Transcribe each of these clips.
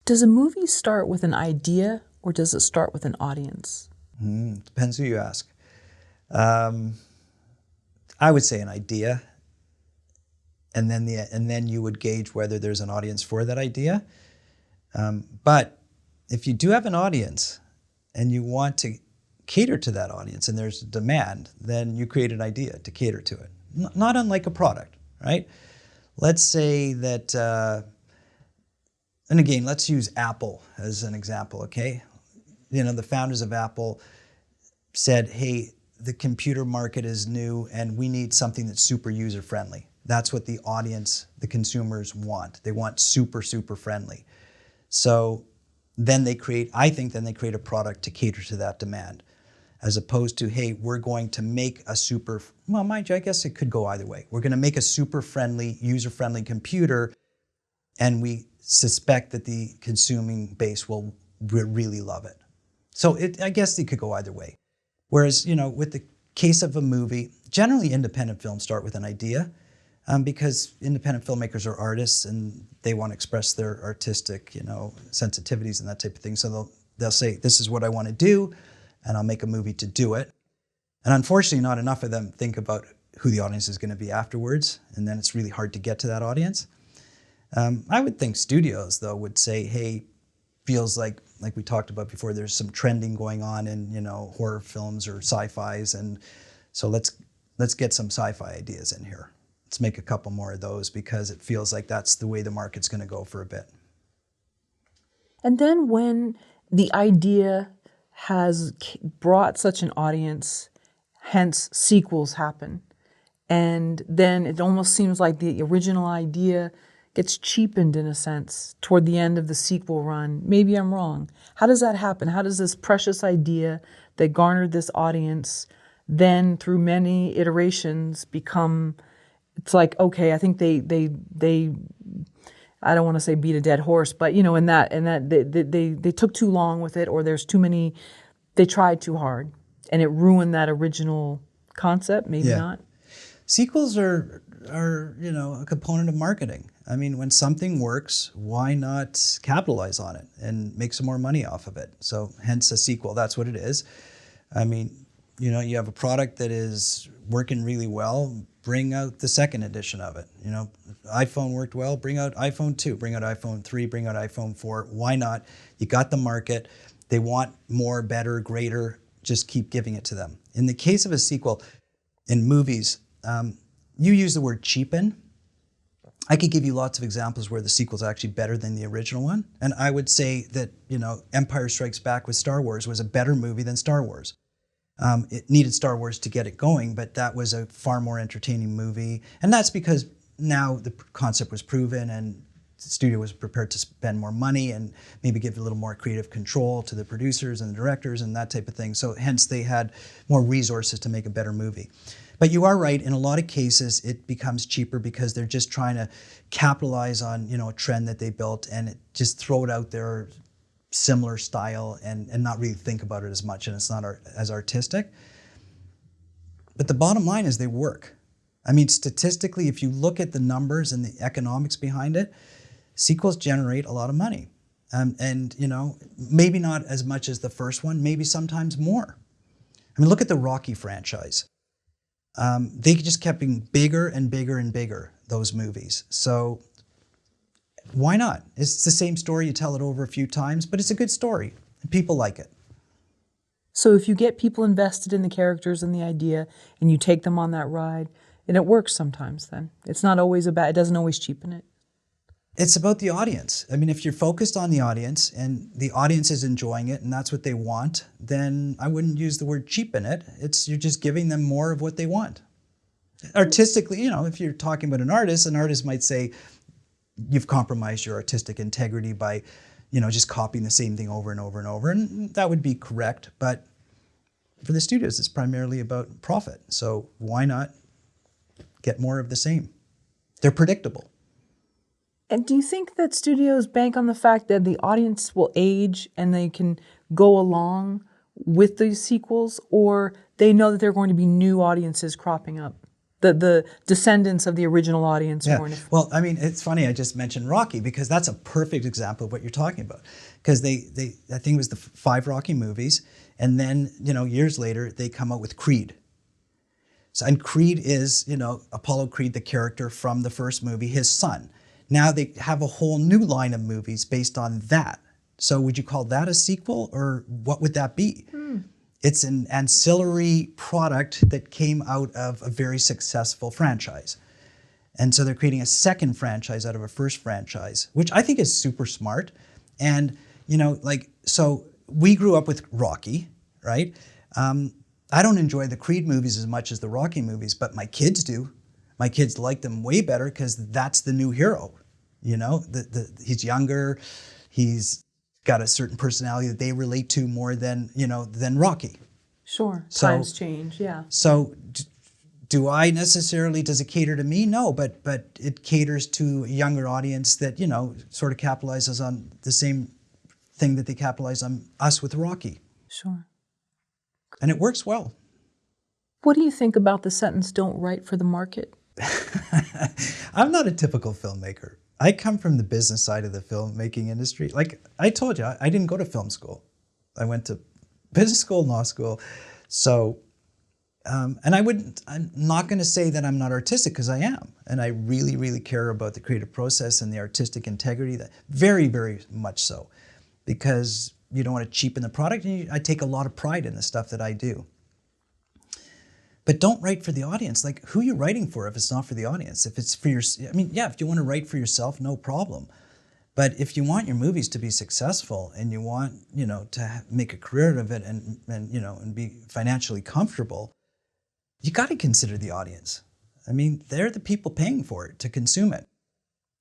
Does a movie start with an idea or does it start with an audience? Depends who you ask. I would say an idea, and then you would gauge whether there's an audience for that idea. But if you do have an audience and you want to cater to that audience and there's demand, then you create an idea to cater to it. Not unlike a product, right? Let's say that, and again, let's use Apple as an example, okay? You know, the founders of Apple said, hey, the computer market is new and we need something that's super user-friendly. That's what the audience, the consumers want. They want super, super friendly. So then they create, I think then they create a product to cater to that demand, as opposed to, hey, we're going to make a super, well, mind you, I guess it could go either way. We're going to make a super friendly, user-friendly computer, and we suspect that the consuming base will really love it. So I guess it could go either way. Whereas, you know, with the case of a movie, generally independent films start with an idea, because independent filmmakers are artists and they want to express their artistic, you know, sensitivities and that type of thing. So they'll say, this is what I want to do, and I'll make a movie to do it. And unfortunately, not enough of them think about who the audience is going to be afterwards, and then it's really hard to get to that audience. I would think studios, though, would say, hey, feels like we talked about before, there's some trending going on in, you know, horror films or sci-fis, and so let's get some sci-fi ideas in here. Let's make a couple more of those because it feels like that's the way the market's going to go for a bit. And then when the idea has brought such an audience, hence sequels happen, and then it almost seems like the original idea gets cheapened in a sense toward the end of the sequel run. Maybe I'm wrong. How does that happen? How does this precious idea that garnered this audience then through many iterations become, it's like, okay, I think they I don't want to say beat a dead horse, but you know, in that they took too long with it, or there's too many, they tried too hard and it ruined that original concept, maybe not. Sequels are, you know, a component of marketing. I mean, when something works, why not capitalize on it and make some more money off of it? So hence a sequel, that's what it is. I mean, you know, you have a product that is working really well, bring out the second edition of it. You know, iPhone worked well, bring out iPhone 2, bring out iPhone 3, bring out iPhone 4. Why not? You got the market. They want more, better, greater. Just keep giving it to them. In the case of a sequel, in movies, you use the word cheapen. I could give you lots of examples where the sequel is actually better than the original one. And I would say that, you know, Empire Strikes Back with Star Wars was a better movie than Star Wars. It needed Star Wars to get it going, but that was a far more entertaining movie. And that's because now the concept was proven and the studio was prepared to spend more money and maybe give a little more creative control to the producers and the directors and that type of thing. So hence they had more resources to make a better movie. But you are right, in a lot of cases it becomes cheaper because they're just trying to capitalize on, you know, a trend that they built and just throw it out there, similar style, and not really think about it as much, and it's not as artistic. But the bottom line is they work. I mean, statistically, if you look at the numbers and the economics behind it, sequels generate a lot of money. And, you know, maybe not as much as the first one, maybe sometimes more. I mean, look at the Rocky franchise. They just kept getting bigger and bigger and bigger, those movies. So why not? It's the same story, you tell it over a few times, but it's a good story and people like it. So if you get people invested in the characters and the idea and you take them on that ride, and it works sometimes then. It's not always it doesn't always cheapen it. It's about the audience. I mean, if you're focused on the audience and the audience is enjoying it and that's what they want, then I wouldn't use the word cheapen it. You're just giving them more of what they want. Artistically, you know, if you're talking about an artist might say, you've compromised your artistic integrity by, you know, just copying the same thing over and over and over, and that would be correct. But for the studios, it's primarily about profit. So why not get more of the same? They're predictable. And do you think that studios bank on the fact that the audience will age and they can go along with these sequels, or they know that there are going to be new audiences cropping up? the descendants of the original audience Yeah. weren't. Well, I mean, it's funny I just mentioned Rocky because that's a perfect example of what you're talking about. Because I think it was the 5 Rocky movies, and then, years later, they come out with Creed. So, and Creed is, Apollo Creed, the character from the first movie, his son. Now they have a whole new line of movies based on that. So would you call that a sequel, or what would that be? It's an ancillary product that came out of a very successful franchise. And so they're creating a second franchise out of a first franchise, which I think is super smart. And, so we grew up with Rocky, right? I don't enjoy the Creed movies as much as the Rocky movies, but my kids do. My kids like them way better because that's the new hero. He's younger, he's got a certain personality that they relate to more than Rocky. Sure, So, times change, yeah. So does it cater to me? No, but it caters to a younger audience that, sort of capitalizes on the same thing that they capitalize on us with Rocky. Sure. And it works well. What do you think about the sentence, "Don't write for the market"? I'm not a typical filmmaker. I come from the business side of the filmmaking industry. Like I told you, I didn't go to film school. I went to business school, law school. So, and I'm not going to say that I'm not artistic, because I am. And I really, really care about the creative process and the artistic integrity, that very, very much so, because you don't want to cheapen the product. And I take a lot of pride in the stuff that I do. But don't write for the audience. Like, who are you writing for if it's not for the audience? If it's for if you want to write for yourself, no problem. But if you want your movies to be successful and you want, to make a career out of it and be financially comfortable, you got to consider the audience. I mean, they're the people paying for it to consume it.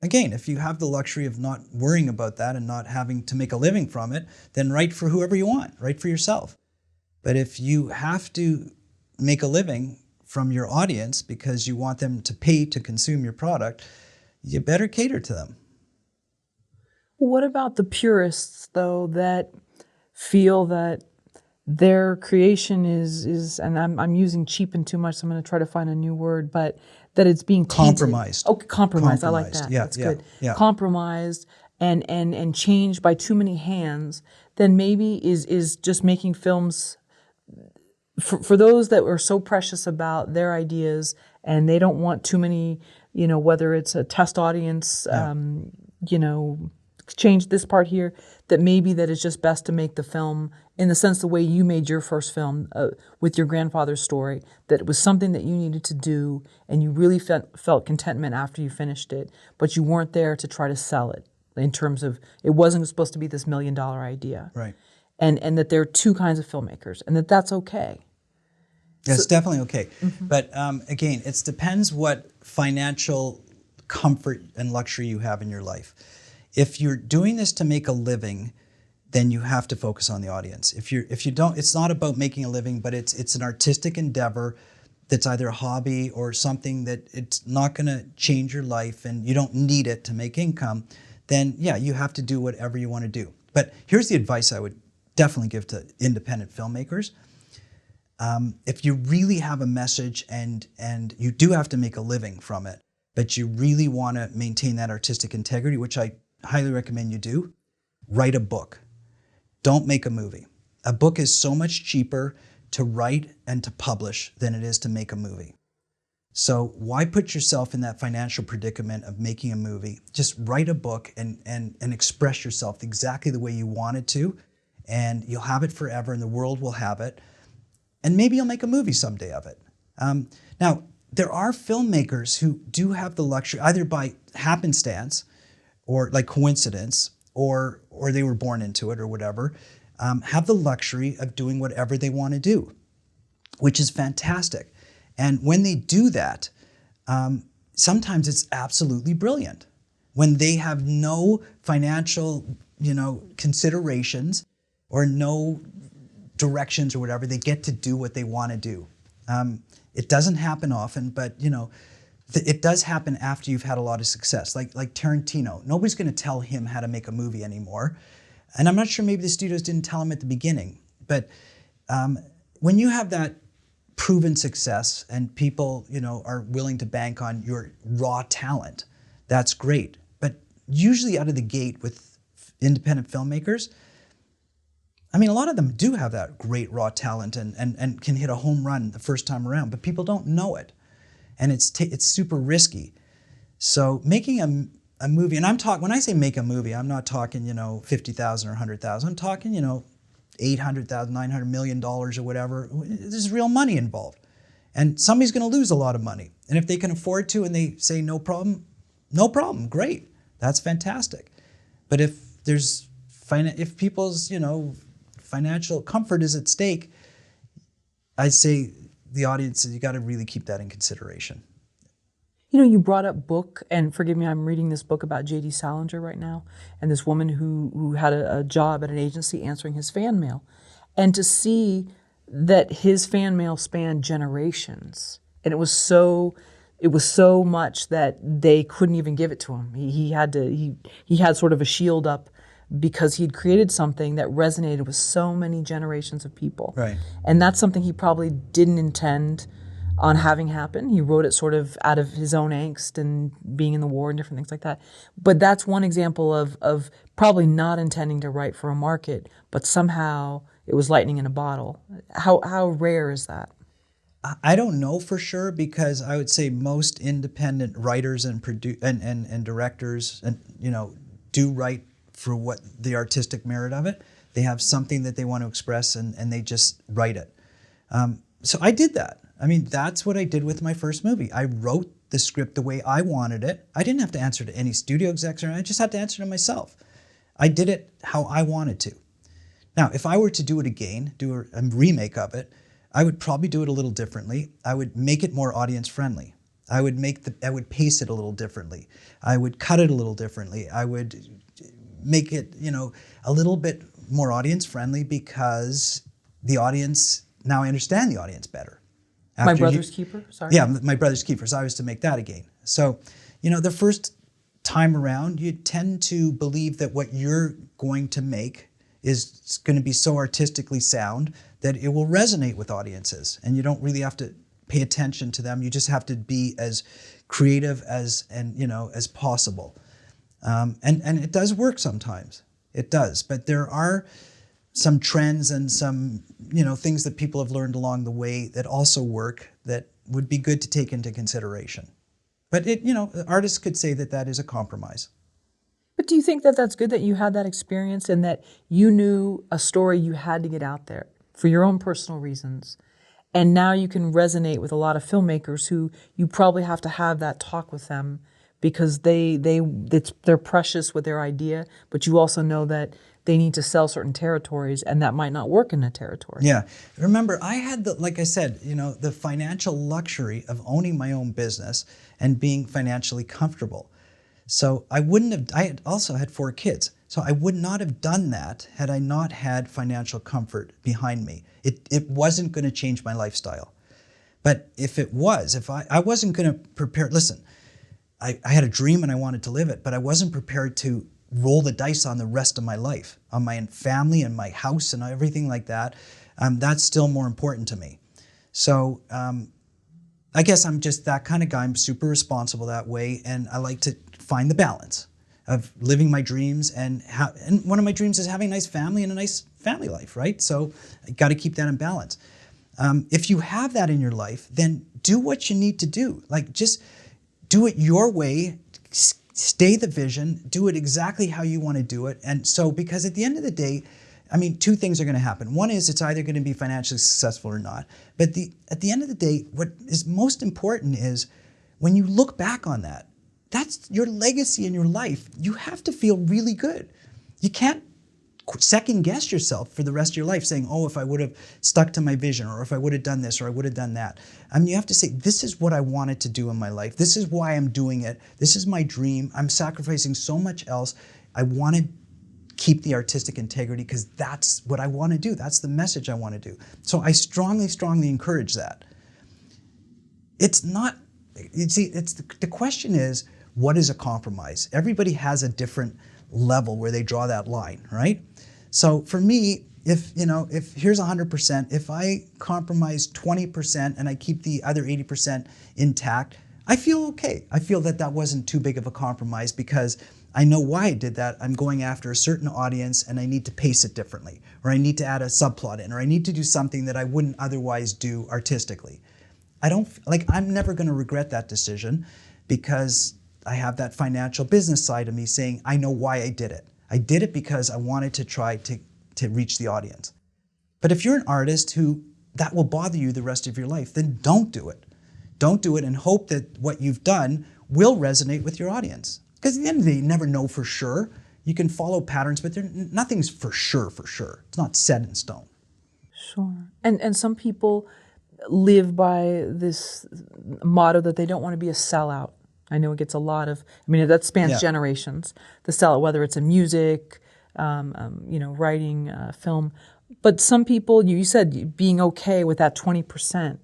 Again, if you have the luxury of not worrying about that and not having to make a living from it, then write for whoever you want, write for yourself. But if you have to make a living from your audience because you want them to pay to consume your product, you better cater to them. What about the purists, though, that feel that their creation is and I'm using cheapen too much, so I'm going to try to find a new word, but that it's being tainted. Compromised. Oh, compromised. I like that. Yeah, That's good. Yeah. Compromised and changed by too many hands, then maybe is just making films for those that are so precious about their ideas and they don't want too many, whether it's a test audience, change this part here, that maybe that it's just best to make the film in the sense the way you made your first film with your grandfather's story, that it was something that you needed to do and you really felt contentment after you finished it, but you weren't there to try to sell it in terms of it wasn't supposed to be this $1 million idea. Right. And that there are two kinds of filmmakers and that's okay. It's definitely okay. But again, it depends what financial comfort and luxury you have in your life. If you're doing this to make a living, then you have to focus on the audience. If you don't, it's not about making a living, but it's an artistic endeavor that's either a hobby or something that it's not going to change your life and you don't need it to make income, then yeah, you have to do whatever you want to do. But here's the advice I would definitely give to independent filmmakers. If you really have a message and you do have to make a living from it, but you really want to maintain that artistic integrity, which I highly recommend you do, write a book. Don't make a movie. A book is so much cheaper to write and to publish than it is to make a movie. So why put yourself in that financial predicament of making a movie? Just write a book and express yourself exactly the way you want it to, and you'll have it forever and the world will have it. And maybe you'll make a movie someday of it. Now, there are filmmakers who do have the luxury, either by happenstance or like coincidence, or they were born into it or whatever, have the luxury of doing whatever they want to do, which is fantastic. And when they do that, sometimes it's absolutely brilliant. When they have no financial, considerations or no directions or whatever, they get to do what they want to do. It doesn't happen often, but it does happen after you've had a lot of success. Like Tarantino, nobody's going to tell him how to make a movie anymore. And I'm not sure, maybe the studios didn't tell him at the beginning, but when you have that proven success and people, are willing to bank on your raw talent, that's great. But usually out of the gate with independent filmmakers, I mean, a lot of them do have that great raw talent and can hit a home run the first time around, but people don't know it. And it's super risky. So making a movie, and when I say make a movie, I'm not talking, $50,000 or $100,000. I'm talking, $800,000, $900 million or whatever. There's real money involved. And somebody's going to lose a lot of money. And if they can afford to and they say no problem, great. That's fantastic. But if people's, financial comfort is at stake, I'd say the audience, you got to really keep that in consideration. You brought up book, and forgive me, I'm reading this book about J.D. Salinger right now, and this woman who had a job at an agency answering his fan mail. And to see that his fan mail spanned generations, and it was so much that they couldn't even give it to him. He had sort of a shield up because he'd created something that resonated with so many generations of people. Right. And that's something he probably didn't intend on having happen. He wrote it sort of out of his own angst and being in the war and different things like that. But that's one example of probably not intending to write for a market, but somehow it was lightning in a bottle. How rare is that? I don't know for sure, because I would say most independent writers and directors do write for what the artistic merit of it. They have something that they want to express and they just write it. So I did that. I mean, that's what I did with my first movie. I wrote the script the way I wanted it. I didn't have to answer to any studio execs, I just had to answer to myself. I did it how I wanted to. Now, if I were to do it again, do a remake of it, I would probably do it a little differently. I would make it more audience friendly. I would pace it a little differently. I would cut it a little differently. I would make it, a little bit more audience friendly, because the audience, now I understand the audience better. My Brother's Keeper? Sorry. Yeah, My Brother's Keeper. So I was to make that again. So, the first time around, you tend to believe that what you're going to make is going to be so artistically sound that it will resonate with audiences. And you don't really have to pay attention to them. You just have to be as creative as possible. And it does work sometimes. It does. But there are some trends and some things that people have learned along the way that also work, that would be good to take into consideration. But artists could say that is a compromise. But do you think that that's good that you had that experience and that you knew a story you had to get out there for your own personal reasons, and now you can resonate with a lot of filmmakers who you probably have to have that talk with them because they're precious with their idea, but you also know that they need to sell certain territories, and that might not work in a territory. Yeah. Remember, I had like I said, the financial luxury of owning my own business and being financially comfortable. So I had also had 4 kids. So I would not have done that had I not had financial comfort behind me. It wasn't going to change my lifestyle. But if it was, if I wasn't going to prepare, listen, I had a dream and I wanted to live it, but I wasn't prepared to roll the dice on the rest of my life, on my family and my house and everything like that. That's still more important to me. So I guess I'm just that kind of guy. I'm super responsible that way, and I like to find the balance of living my dreams, and one of my dreams is having a nice family and a nice family life, right? So you got to keep that in balance. If you have that in your life, then do what you need to do. Like, just do it your way, stay the vision, do it exactly how you want to do it. And so, because at the end of the day, I mean, 2 things are going to happen. One is it's either going to be financially successful or not. But at the end of the day, what is most important is when you look back on that, that's your legacy in your life. You have to feel really good. You can't second guess yourself for the rest of your life saying, oh, if I would have stuck to my vision, or if I would have done this, or I would have done that. I mean, you have to say, this is what I wanted to do in my life. This is why I'm doing it. This is my dream. I'm sacrificing so much else. I want to keep the artistic integrity because that's what I want to do. That's the message I want to do. So I strongly, strongly encourage that. It's not, you see, the question is, what is a compromise? Everybody has a different level where they draw that line, right? So for me, if here's 100%, if I compromise 20% and I keep the other 80% intact, I feel okay. I feel that that wasn't too big of a compromise because I know why I did that. I'm going after a certain audience and I need to pace it differently, or I need to add a subplot in, or I need to do something that I wouldn't otherwise do artistically. I'm never going to regret that decision because I have that financial business side of me saying, I know why I did it. I did it because I wanted to try to reach the audience. But if you're an artist who that will bother you the rest of your life, then don't do it. Don't do it and hope that what you've done will resonate with your audience. Because at the end of the day, you never know for sure. You can follow patterns, but nothing's for sure. It's not set in stone. Sure. And some people live by this motto that they don't want to be a sellout. I know it gets a lot of, that spans generations, the sellout, whether it's in music, writing, film. But some people, you said being okay with that 20%.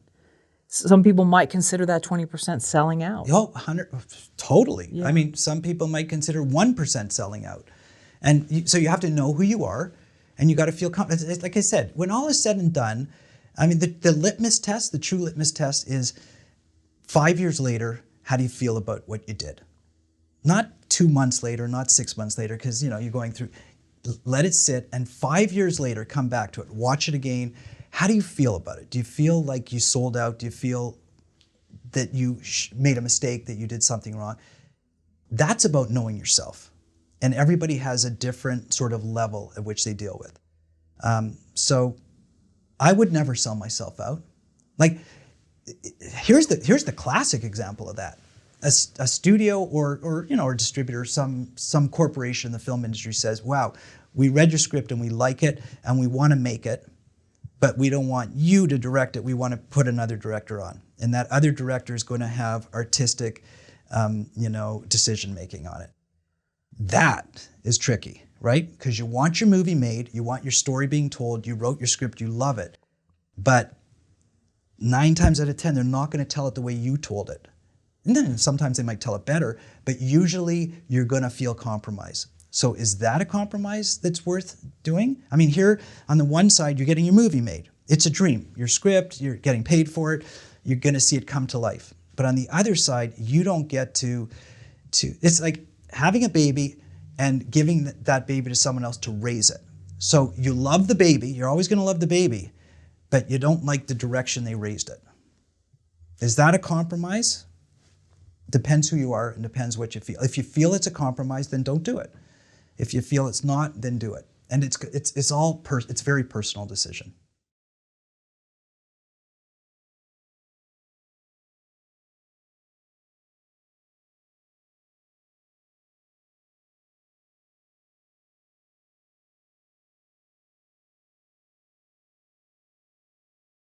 Some people might consider that 20% selling out. Oh, 100, totally. Yeah. Some people might consider 1% selling out. And so you have to know who you are, and you got to feel confident. Like I said, when all is said and done, the litmus test, the true litmus test is 5 years later, how do you feel about what you did? Not 2 months later, not 6 months later, because you're going through, let it sit, and 5 years later, come back to it, watch it again. How do you feel about it? Do you feel like you sold out? Do you feel that you made a mistake, that you did something wrong? That's about knowing yourself. And everybody has a different sort of level at which they deal with. So I would never sell myself out. Like, here's the classic example of that. A studio or a distributor, some corporation in the film industry says, wow, we read your script and we like it and we want to make it, but we don't want you to direct it. We want to put another director on. And that other director is going to have artistic, decision making on it. That is tricky, right? Because you want your movie made, you want your story being told, you wrote your script, you love it, but 9 times out of 10, they're not going to tell it the way you told it. And then sometimes they might tell it better, but usually you're going to feel compromise. So is that a compromise that's worth doing? Here on the one side, you're getting your movie made. It's a dream. Your script, you're getting paid for it. You're going to see it come to life. But on the other side, you don't get to it's like having a baby and giving that baby to someone else to raise it. So you love the baby. You're always going to love the baby, but you don't like the direction they raised it. Is that a compromise? Depends who you are and depends what you feel. If you feel it's a compromise, then don't do it. If you feel it's not, then do it. And it's very personal decision.